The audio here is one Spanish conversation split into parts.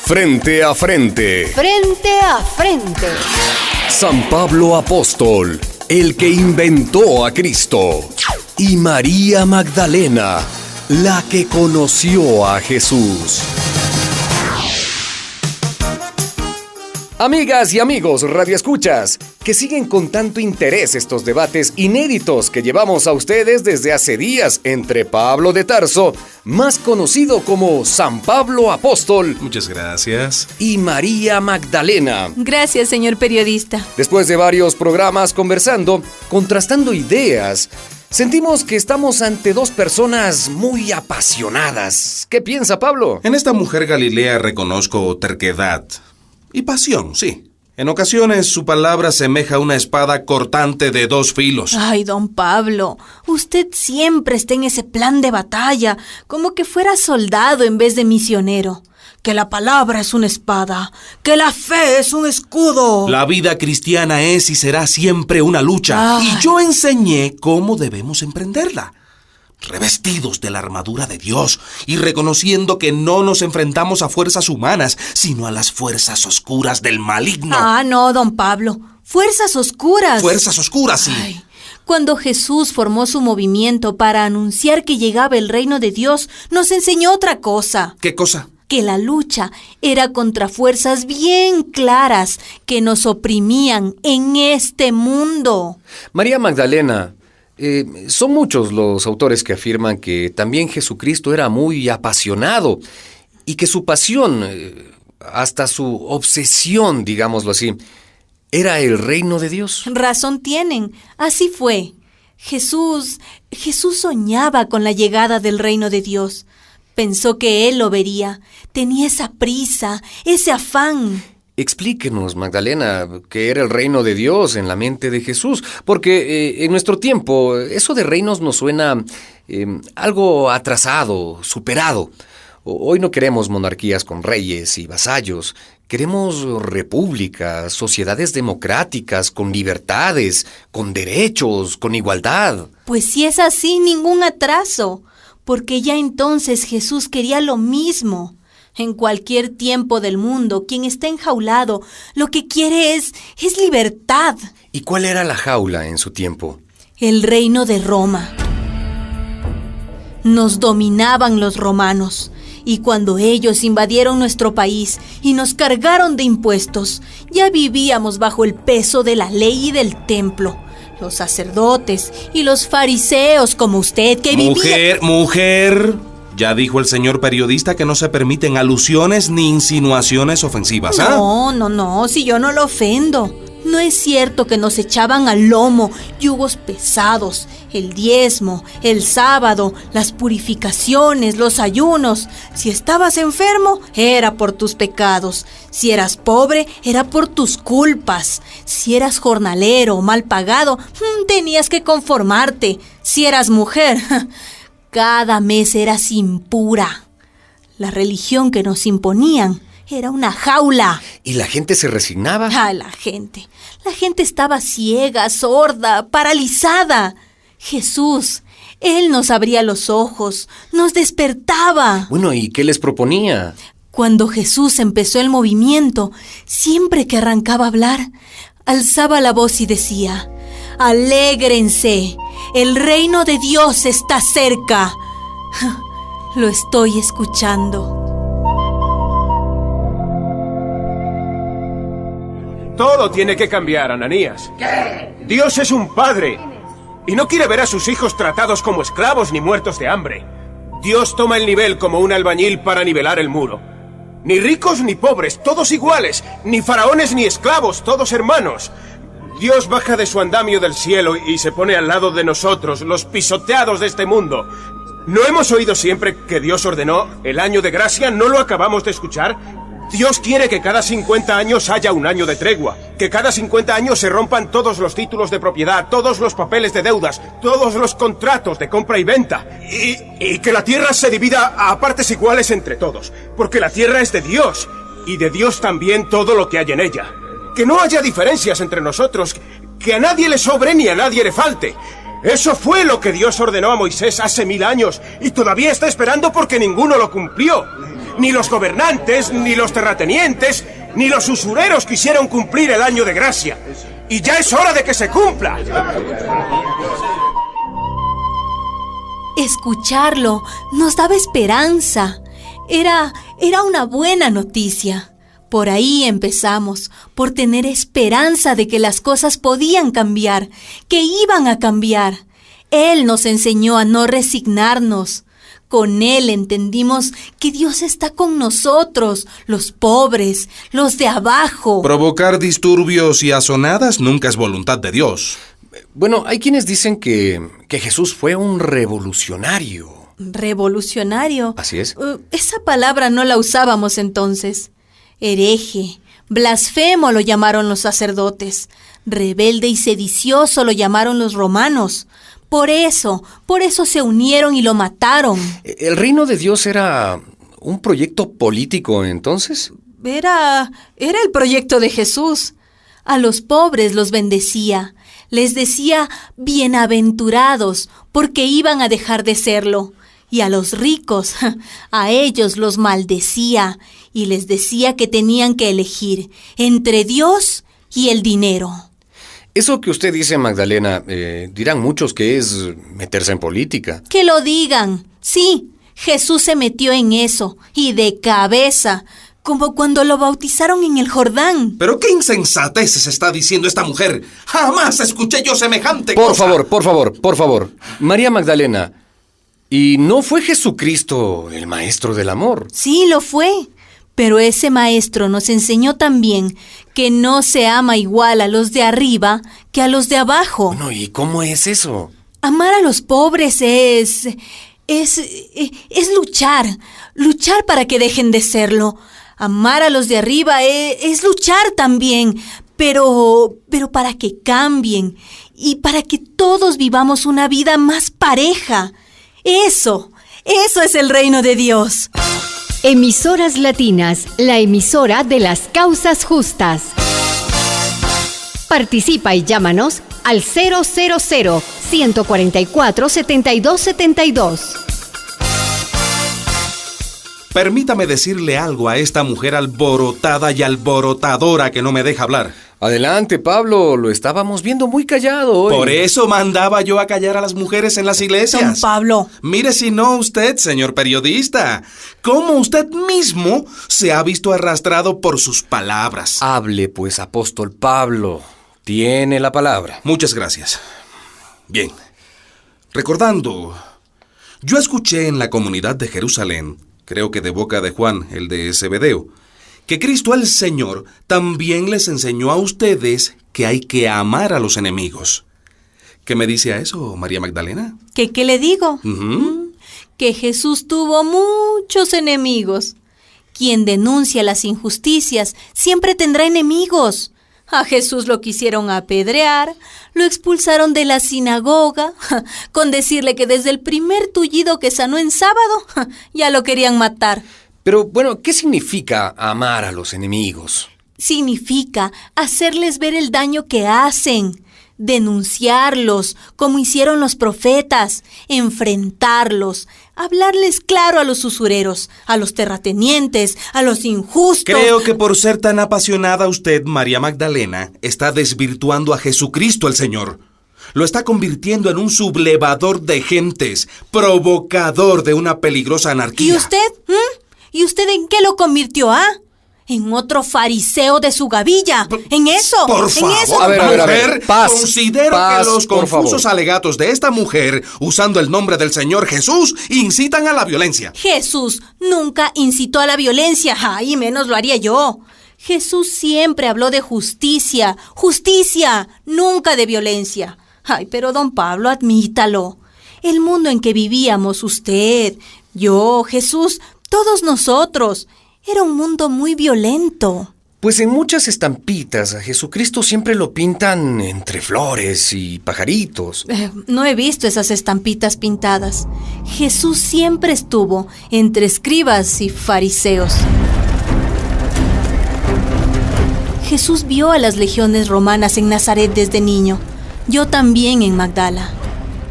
Frente a frente. Frente a frente. San Pablo Apóstol, el que inventó a Cristo. Y María Magdalena, la que conoció a Jesús. Amigas y amigos radioescuchas, que siguen con tanto interés estos debates inéditos que llevamos a ustedes desde hace días entre Pablo de Tarso, más conocido como San Pablo Apóstol. Muchas gracias. Y María Magdalena. Gracias, señor periodista. Después de varios programas conversando, contrastando ideas, sentimos que estamos ante dos personas muy apasionadas. ¿Qué piensa Pablo? En esta mujer Galilea reconozco terquedad y pasión, sí. En ocasiones su palabra semeja una espada cortante de dos filos. Ay, don Pablo, usted siempre está en ese plan de batalla, como que fuera soldado en vez de misionero. Que la palabra es una espada, que la fe es un escudo. La vida cristiana es y será siempre una lucha. Ay. Y yo enseñé cómo debemos emprenderla. Revestidos de la armadura de Dios y reconociendo que no nos enfrentamos a fuerzas humanas, sino a las fuerzas oscuras del maligno. Ah, no, don Pablo. Fuerzas oscuras. Fuerzas oscuras, sí. Ay, cuando Jesús formó su movimiento para anunciar que llegaba el reino de Dios, nos enseñó otra cosa. ¿Qué cosa? Que la lucha era contra fuerzas bien claras que nos oprimían en este mundo. María Magdalena, son muchos los autores que afirman que también Jesucristo era muy apasionado y que su pasión, hasta su obsesión, digámoslo así, era el reino de Dios. Razón tienen, así fue. Jesús soñaba con la llegada del reino de Dios. Pensó que él lo vería. Tenía esa prisa, ese afán. Explíquenos, Magdalena, qué era el reino de Dios en la mente de Jesús, porque en nuestro tiempo eso de reinos nos suena algo atrasado, superado. Hoy no queremos monarquías con reyes y vasallos, queremos repúblicas, sociedades democráticas, con libertades, con derechos, con igualdad. Pues si es así, ningún atraso, porque ya entonces Jesús quería lo mismo. En cualquier tiempo del mundo, quien está enjaulado, lo que quiere es libertad. ¿Y cuál era la jaula en su tiempo? El reino de Roma. Nos dominaban los romanos, y cuando ellos invadieron nuestro país y nos cargaron de impuestos, ya vivíamos bajo el peso de la ley y del templo. Los sacerdotes y los fariseos como usted que vivía... ¡Mujer! Ya dijo el señor periodista que no se permiten alusiones ni insinuaciones ofensivas, ¿ah? No, si yo no lo ofendo. No es cierto que nos echaban al lomo yugos pesados, el diezmo, el sábado, las purificaciones, los ayunos. Si estabas enfermo, era por tus pecados. Si eras pobre, era por tus culpas. Si eras jornalero o mal pagado, tenías que conformarte. Si eras mujer... Cada mes eras impura. La religión que nos imponían era una jaula. ¿Y la gente se resignaba? La gente estaba ciega, sorda, paralizada. Jesús, Él nos abría los ojos, nos despertaba. Bueno, ¿y qué les proponía? Cuando Jesús empezó el movimiento, siempre que arrancaba a hablar, alzaba la voz y decía: «Alégrense, el reino de Dios está cerca». Lo estoy escuchando. Todo tiene que cambiar, Ananías. ¿Qué? Dios es un padre y no quiere ver a sus hijos tratados como esclavos ni muertos de hambre. Dios toma el nivel como un albañil para nivelar el muro. Ni ricos ni pobres, todos iguales. Ni faraones ni esclavos, todos hermanos. Dios baja de su andamio del cielo y se pone al lado de nosotros, los pisoteados de este mundo. ¿No hemos oído siempre que Dios ordenó el año de gracia? ¿No lo acabamos de escuchar? Dios quiere que cada 50 años haya un año de tregua, que cada 50 años se rompan todos los títulos de propiedad, todos los papeles de deudas, todos los contratos de compra y venta, y que la tierra se divida a partes iguales entre todos, porque la tierra es de Dios, y de Dios también todo lo que hay en ella. Que no haya diferencias entre nosotros, que a nadie le sobre ni a nadie le falte. Eso fue lo que Dios ordenó a Moisés hace 1000 años, y todavía está esperando porque ninguno lo cumplió. Ni los gobernantes, ni los terratenientes, ni los usureros quisieron cumplir el año de gracia. Y ya es hora de que se cumpla. Escucharlo nos daba esperanza. Era una buena noticia. Por ahí empezamos, por tener esperanza de que las cosas podían cambiar, que iban a cambiar. Él nos enseñó a no resignarnos. Con Él entendimos que Dios está con nosotros, los pobres, los de abajo. Provocar disturbios y azonadas nunca es voluntad de Dios. Bueno, hay quienes dicen que Jesús fue un revolucionario. ¿Revolucionario? Así es. Esa palabra no la usábamos entonces. Hereje, blasfemo lo llamaron los sacerdotes. Rebelde y sedicioso lo llamaron los romanos. Por eso se unieron y lo mataron. ¿El reino de Dios era un proyecto político entonces? Era el proyecto de Jesús. A los pobres los bendecía. Les decía bienaventurados porque iban a dejar de serlo. Y a los ricos, a ellos los maldecía y les decía que tenían que elegir entre Dios y el dinero. Eso que usted dice, Magdalena, dirán muchos que es meterse en política. Que lo digan. Sí, Jesús se metió en eso, y de cabeza, como cuando lo bautizaron en el Jordán. ¿Pero qué insensateces está diciendo esta mujer? ¡Jamás escuché yo semejante cosa! Por favor. María Magdalena, ¿y no fue Jesucristo el maestro del amor? Sí, lo fue. Pero ese maestro nos enseñó también que no se ama igual a los de arriba que a los de abajo. Bueno, ¿y cómo es eso? Amar a los pobres es luchar para que dejen de serlo. Amar a los de arriba es luchar también, pero para que cambien y para que todos vivamos una vida más pareja. Eso es el reino de Dios. Emisoras Latinas, la emisora de las causas justas. Participa y llámanos al 000-144-7272. Permítame decirle algo a esta mujer alborotada y alborotadora que no me deja hablar. Adelante, Pablo, lo estábamos viendo muy callado hoy. Por eso mandaba yo a callar a las mujeres en las iglesias. Don Pablo. Mire si no usted, señor periodista, cómo usted mismo se ha visto arrastrado por sus palabras. Hable, pues, apóstol Pablo. Tiene la palabra. Muchas gracias. Bien. Recordando, yo escuché en la comunidad de Jerusalén, creo que de boca de Juan, el de Zebedeo, que Cristo el Señor también les enseñó a ustedes que hay que amar a los enemigos. ¿Qué me dice a eso, María Magdalena? ¿Qué le digo? Que Jesús tuvo muchos enemigos. Quien denuncia las injusticias siempre tendrá enemigos. A Jesús lo quisieron apedrear, lo expulsaron de la sinagoga, con decirle que desde el primer tullido que sanó en sábado, ya lo querían matar. Pero, bueno, ¿qué significa amar a los enemigos? Significa hacerles ver el daño que hacen, denunciarlos, como hicieron los profetas, enfrentarlos, hablarles claro a los usureros, a los terratenientes, a los injustos. Creo que por ser tan apasionada usted, María Magdalena, está desvirtuando a Jesucristo el Señor. Lo está convirtiendo en un sublevador de gentes, provocador de una peligrosa anarquía. ¿Y usted? ¿Y usted en qué lo convirtió, En otro fariseo de su gavilla. ¿En eso? Por favor, eso. A ver. Paz, considero paz, que los confusos alegatos de esta mujer, usando el nombre del Señor Jesús, incitan a la violencia. Jesús nunca incitó a la violencia, y menos lo haría yo. Jesús siempre habló de justicia, nunca de violencia. Pero don Pablo, admítalo. El mundo en que vivíamos, usted, yo, Jesús, todos nosotros, era un mundo muy violento. Pues en muchas estampitas a Jesucristo siempre lo pintan entre flores y pajaritos. No he visto esas estampitas pintadas. Jesús siempre estuvo entre escribas y fariseos. Jesús vio a las legiones romanas en Nazaret desde niño. Yo también en Magdala.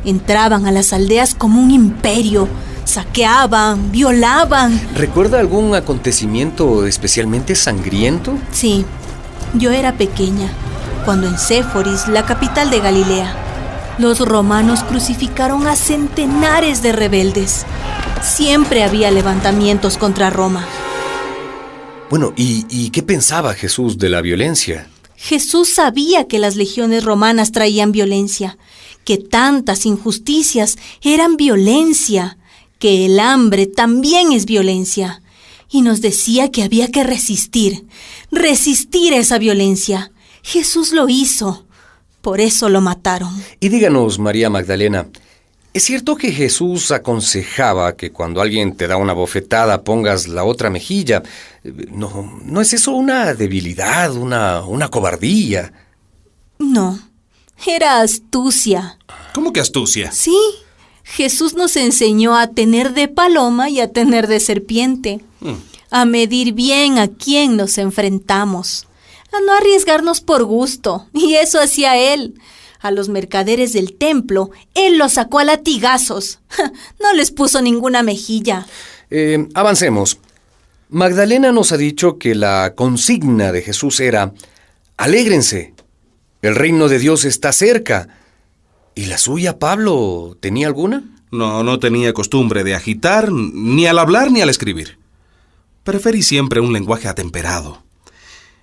Entraban a las aldeas como un imperio. Saqueaban, violaban. ¿Recuerda algún acontecimiento especialmente sangriento? Sí, yo era pequeña, cuando en Séforis, la capital de Galilea, los romanos crucificaron a centenares de rebeldes. Siempre había levantamientos contra Roma. Bueno, ¿y qué pensaba Jesús de la violencia? Jesús sabía que las legiones romanas traían violencia, que tantas injusticias eran violencia, que el hambre también es violencia. Y nos decía que había que resistir a esa violencia. Jesús lo hizo. Por eso lo mataron. Y díganos, María Magdalena, ¿es cierto que Jesús aconsejaba que cuando alguien te da una bofetada pongas la otra mejilla? ¿No es eso una debilidad, una cobardía? No, era astucia. ¿Cómo que astucia? Sí, Jesús nos enseñó a tener de paloma y a tener de serpiente, a medir bien a quién nos enfrentamos, a no arriesgarnos por gusto, y eso hacía Él. A los mercaderes del templo, Él los sacó a latigazos. No les puso ninguna mejilla. Avancemos. Magdalena nos ha dicho que la consigna de Jesús era: alégrense, el reino de Dios está cerca. ¿Y la suya, Pablo, tenía alguna? No tenía costumbre de agitar, ni al hablar ni al escribir. Preferí siempre un lenguaje atemperado.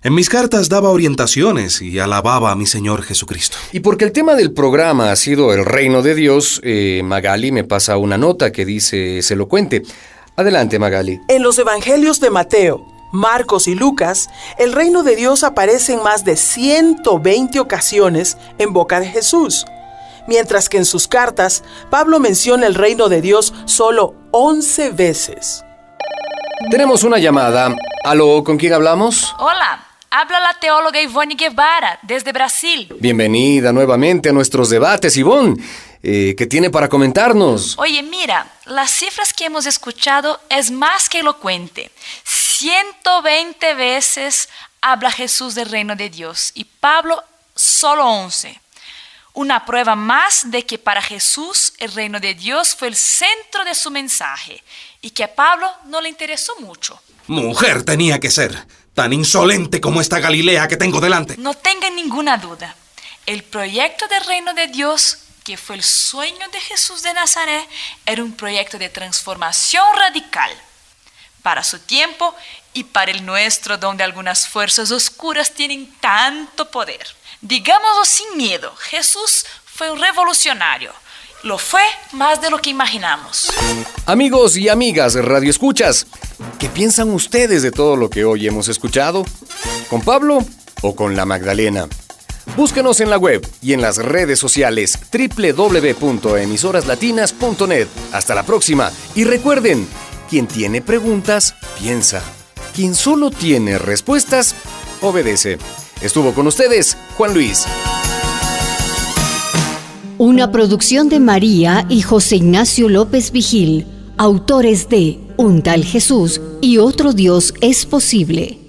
En mis cartas daba orientaciones y alababa a mi Señor Jesucristo. Y porque el tema del programa ha sido el reino de Dios, Magali me pasa una nota que dice: se lo cuente. Adelante, Magali. En los evangelios de Mateo, Marcos y Lucas, el reino de Dios aparece en más de 120 ocasiones en boca de Jesús, mientras que en sus cartas, Pablo menciona el reino de Dios solo 11 veces. Tenemos una llamada. ¿Aló? ¿Con quién hablamos? Hola, habla la teóloga Ivonne Guevara, desde Brasil. Bienvenida nuevamente a nuestros debates, Ivonne. ¿Qué tiene para comentarnos? Oye, mira, las cifras que hemos escuchado es más que elocuente. 120 veces habla Jesús del reino de Dios y Pablo solo 11. Una prueba más de que para Jesús el reino de Dios fue el centro de su mensaje y que a Pablo no le interesó mucho. Mujer tenía que ser, tan insolente como esta Galilea que tengo delante. No tengan ninguna duda, el proyecto del reino de Dios, que fue el sueño de Jesús de Nazaret, era un proyecto de transformación radical. Para su tiempo y para el nuestro, donde algunas fuerzas oscuras tienen tanto poder. Digámoslo sin miedo, Jesús fue un revolucionario. Lo fue más de lo que imaginamos. Amigos y amigas radioescuchas, ¿qué piensan ustedes de todo lo que hoy hemos escuchado? ¿Con Pablo o con la Magdalena? Búsquenos en la web y en las redes sociales www.emisoraslatinas.net. Hasta la próxima. Y recuerden, quien tiene preguntas, piensa. Quien solo tiene respuestas, obedece. Estuvo con ustedes Juan Luis. Una producción de María y José Ignacio López Vigil, autores de Un tal Jesús y otro Dios es posible.